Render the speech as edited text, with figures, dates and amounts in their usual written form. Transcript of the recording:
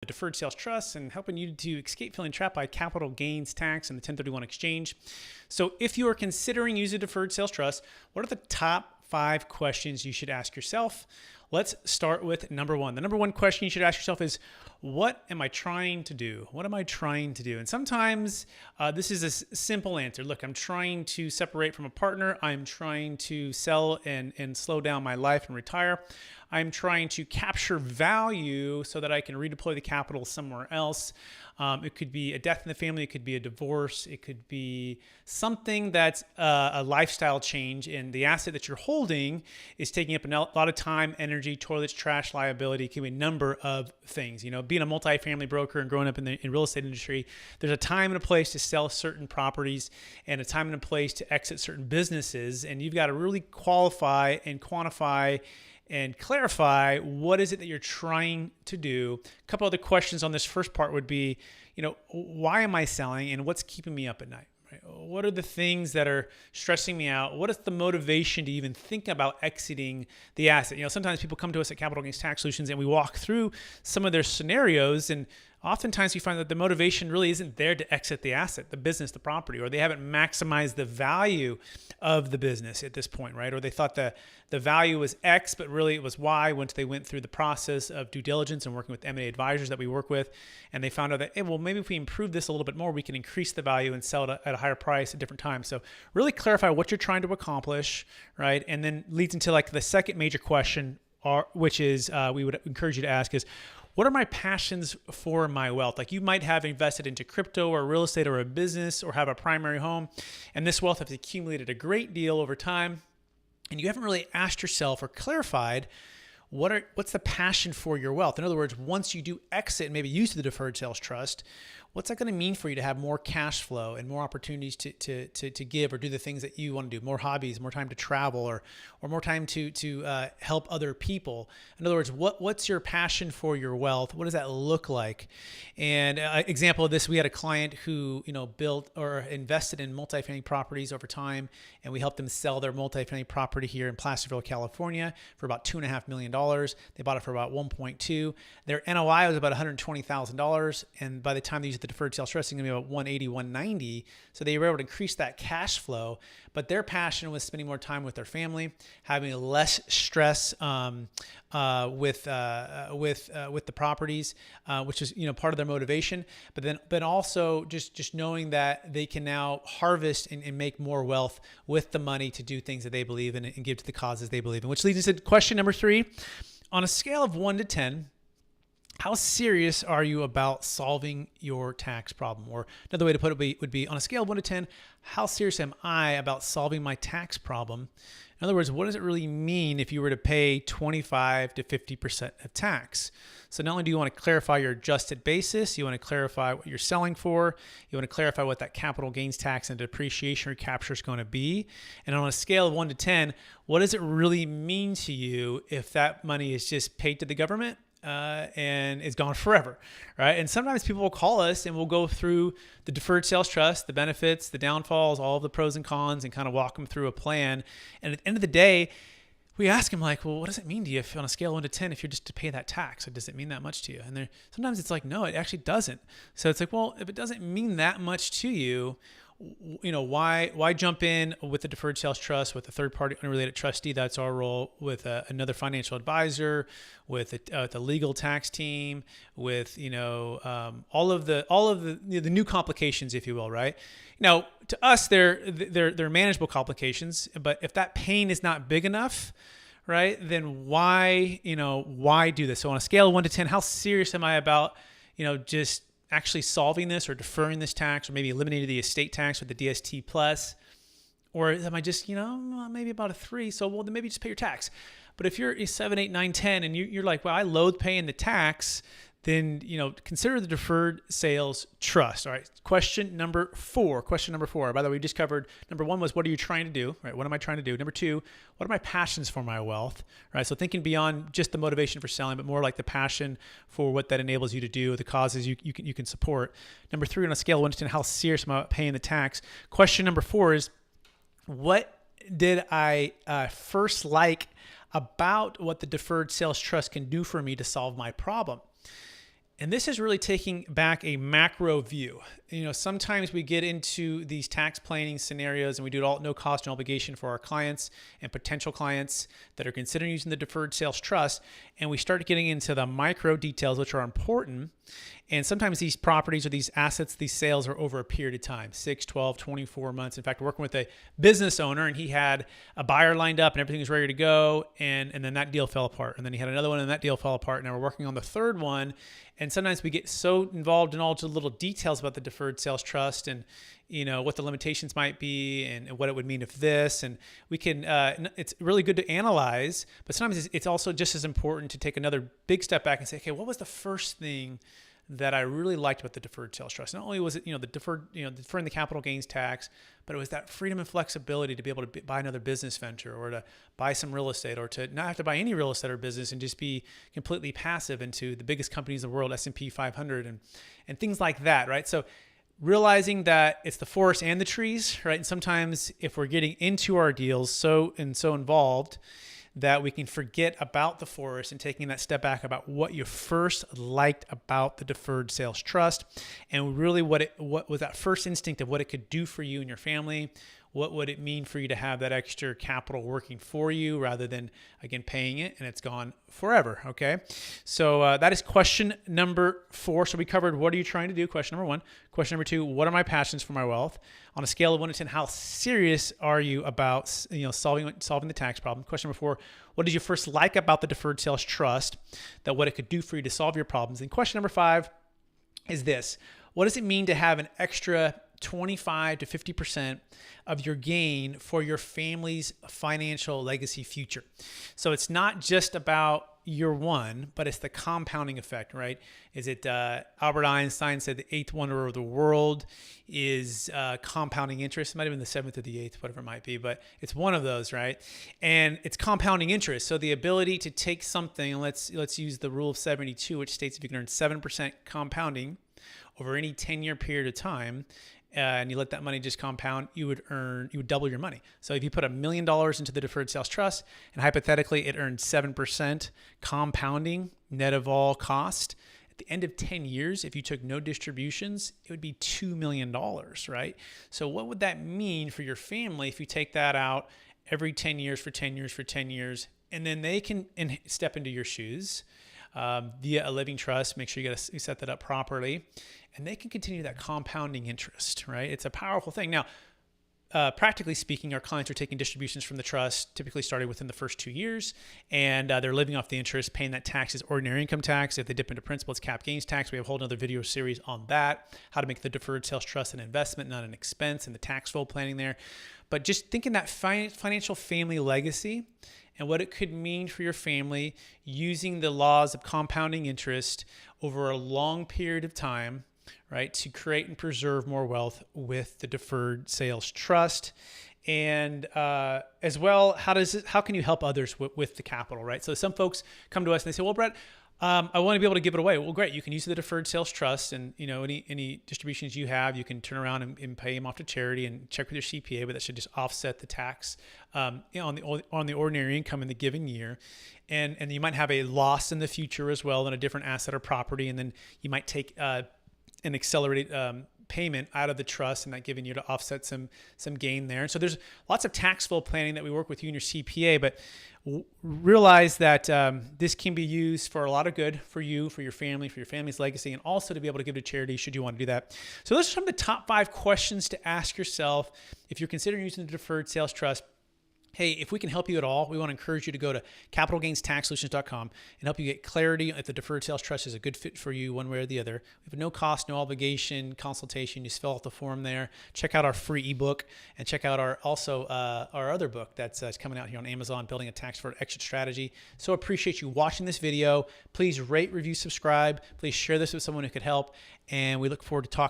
the Deferred Sales Trust and helping you to escape feeling trapped by capital gains tax and the 1031 exchange. So if you are considering using a Deferred Sales Trust, what are the top 5 questions you should ask yourself? Let's start with number 1. The number 1 question you should ask yourself is, what am I trying to do? What am I trying to do? And sometimes this is a simple answer. Look, I'm trying to separate from a partner. I'm trying to sell and slow down my life and retire. I'm trying to capture value so that I can redeploy the capital somewhere else. It could be a death in the family. It could be a divorce. It could be something that's a lifestyle change, and the asset that you're holding is taking up a lot of time, energy, toilets, trash, liability. It can be a number of things. You know, being a multifamily broker and growing up in the real estate industry, there's a time and a place to sell certain properties and a time and a place to exit certain businesses, and you've got to really qualify and quantify and clarify what is it that you're trying to do. A couple other questions on this first part would be, you know, why am I selling and what's keeping me up at night? Right? What are the things that are stressing me out? What is the motivation to even think about exiting the asset? You know, sometimes people come to us at Capital Gains Tax Solutions and we walk through some of their scenarios, and oftentimes we find that the motivation really isn't there to exit the asset, the business, the property, or they haven't maximized the value of the business at this point, right? Or they thought the value was X, but really it was Y once they went through the process of due diligence and working with M&A advisors that we work with. And they found out that, hey, well, maybe if we improve this a little bit more, we can increase the value and sell it at a higher price at different times. So really clarify what you're trying to accomplish, right? And then leads into like the second major question, which is we would encourage you to ask is, what are my passions for my wealth? Like you might have invested into crypto or real estate or a business or have a primary home, and this wealth has accumulated a great deal over time, and you haven't really asked yourself or clarified what's the passion for your wealth? In other words, once you do exit and maybe use the Deferred Sales Trust, what's that going to mean for you to have more cash flow and more opportunities to give or do the things that you want to do, more hobbies, more time to travel, or more time to help other people? In other words, what's your passion for your wealth? What does that look like? And example of this, we had a client who built or invested in multifamily properties over time, and we helped them sell their multifamily property here in Placerville, California for about $2.5 million. They bought it for about 1.2. Their NOI was about $120,000, and by the time they used the Deferred Sales Trust, it's going to be about 180, 190. So they were able to increase that cash flow, but their passion was spending more time with their family, having less stress with the properties, which is part of their motivation. But also just knowing that they can now harvest and make more wealth with the money to do things that they believe in and give to the causes they believe in. Which leads us to question number 3. On a scale of 1 to 10, how serious are you about solving your tax problem? Or another way to put it would be on a scale of 1 to 10, how serious am I about solving my tax problem? In other words, what does it really mean if you were to pay 25 to 50% of tax? So not only do you want to clarify your adjusted basis, you want to clarify what you're selling for, you want to clarify what that capital gains tax and depreciation recapture is going to be. And on a scale of 1 to 10, what does it really mean to you if that money is just paid to the government and it's gone forever, right? And sometimes people will call us and we'll go through the Deferred Sales Trust, the benefits, the downfalls, all of the pros and cons, and kind of walk them through a plan. And at the end of the day, we ask them like, well, what does it mean to you if on a scale of 1 to 10, if you're just to pay that tax? Does it mean that much to you? And sometimes it's like, no, it actually doesn't. So it's like, well, if it doesn't mean that much to you, why jump in with the Deferred Sales Trust with a third-party unrelated trustee? That's our role, with another financial advisor, with the legal tax team, with all of the new complications, if you will, right? Now, to us, they're manageable complications, but if that pain is not big enough, right, then why do this? So on a scale of 1 to 10, how serious am I about just actually solving this or deferring this tax, or maybe eliminating the estate tax with the DST plus? Or am I just, maybe about a 3? So, well, then maybe just pay your tax. But if you're a 7, 8, 9, 10, and you're like, well, I loathe paying the tax, then, consider the Deferred Sales Trust. All right. Question number 4. By the way, we just covered, number 1 was, what are you trying to do? Right. What am I trying to do? Number 2, what are my passions for my wealth? Right. So thinking beyond just the motivation for selling, but more like the passion for what that enables you to do, the causes you can support. Number 3, on a scale of 1 to 10, how serious am I about paying the tax? Question number 4 is, what did I first like about what the Deferred Sales Trust can do for me to solve my problem? And this is really taking back a macro view. Sometimes we get into these tax planning scenarios and we do it all at no cost and obligation for our clients and potential clients that are considering using the Deferred Sales Trust. And we start getting into the micro details, which are important. And sometimes these properties or these assets, these sales are over a period of time, 6, 12, 24 months. In fact, working with a business owner, and he had a buyer lined up and everything was ready to go. And then that deal fell apart. And then he had another one and that deal fell apart. Now we're working on the third one. And sometimes we get so involved in all the little details about the Deferred Sales Trust and, what the limitations might be and what it would mean if this, and we can, it's really good to analyze, but sometimes it's also just as important to take another big step back and say, okay, what was the first thing that I really liked about the Deferred Sales Trust? Not only was it, deferring the capital gains tax, but it was that freedom and flexibility to be able to buy another business venture or to buy some real estate or to not have to buy any real estate or business and just be completely passive into the biggest companies in the world, S&P 500 and things like that, right? So realizing that it's the forest and the trees, right? And sometimes if we're getting into our deals so involved that we can forget about the forest and taking that step back about what you first liked about the Deferred Sales Trust and really what was that first instinct of what it could do for you and your family. What would it mean for you to have that extra capital working for you rather than, again, paying it and it's gone forever, okay? So that is question number 4. So we covered what are you trying to do, question number 1. Question number 2, what are my passions for my wealth? On a scale of 1 to 10, how serious are you about solving the tax problem? Question number 4, what did you first like about the Deferred Sales Trust, that what it could do for you to solve your problems? And question number 5 is this: what does it mean to have an extra 25 to 50% of your gain for your family's financial legacy future? So it's not just about year one, but it's the compounding effect, right? Is it Albert Einstein said the 8th wonder of the world is compounding interest? It might have been the 7th or the 8th, whatever it might be, but it's one of those, right? And it's compounding interest. So the ability to take something, and let's use the rule of 72, which states if you can earn 7% compounding over any 10-year period of time, and you let that money just compound, you would double your money. So if you put $1 million into the Deferred Sales Trust and hypothetically it earned 7% compounding net of all cost, at the end of 10 years, if you took no distributions, it would be $2 million, right? So what would that mean for your family if you take that out every 10 years for 10 years for 10 years, and then they can step into your shoes via a living trust? Make sure you set that up properly. And they can continue that compounding interest, right? It's a powerful thing. Now, practically speaking, our clients are taking distributions from the trust, typically starting within the first 2 years, and they're living off the interest, paying that tax as ordinary income tax. If they dip into principal, it's cap gains tax. We have a whole other video series on that, how to make the Deferred Sales Trust an investment, not an expense, and the tax flow planning there. But just thinking that financial family legacy and what it could mean for your family using the laws of compounding interest over a long period of time, right, to create and preserve more wealth with the Deferred Sales Trust. And as well, how can you help others with the capital, right? So some folks come to us and they say, well, Brett, I want to be able to give it away. Well, great. You can use the Deferred Sales Trust, and any distributions you have, you can turn around and pay them off to charity and check with your CPA, but that should just offset the tax on the ordinary income in the given year. And you might have a loss in the future as well in a different asset or property, and then you might take an accelerated payment out of the trust and that giving you to offset some gain there. And so there's lots of tax flow planning that we work with you and your CPA, but realize that this can be used for a lot of good for you, for your family, for your family's legacy, and also to be able to give to charity should you want to do that. So those are some of the top 5 questions to ask yourself if you're considering using the Deferred Sales Trust. Hey, if we can help you at all, we want to encourage you to go to capitalgainstaxsolutions.com and help you get clarity if the Deferred Sales Trust is a good fit for you one way or the other. We have no cost, no obligation consultation. You just fill out the form there. Check out our free ebook and check out our other book that's coming out here on Amazon, Building a Tax-Deferred Exit Strategy. So appreciate you watching this video. Please rate, review, subscribe. Please share this with someone who could help. And we look forward to talking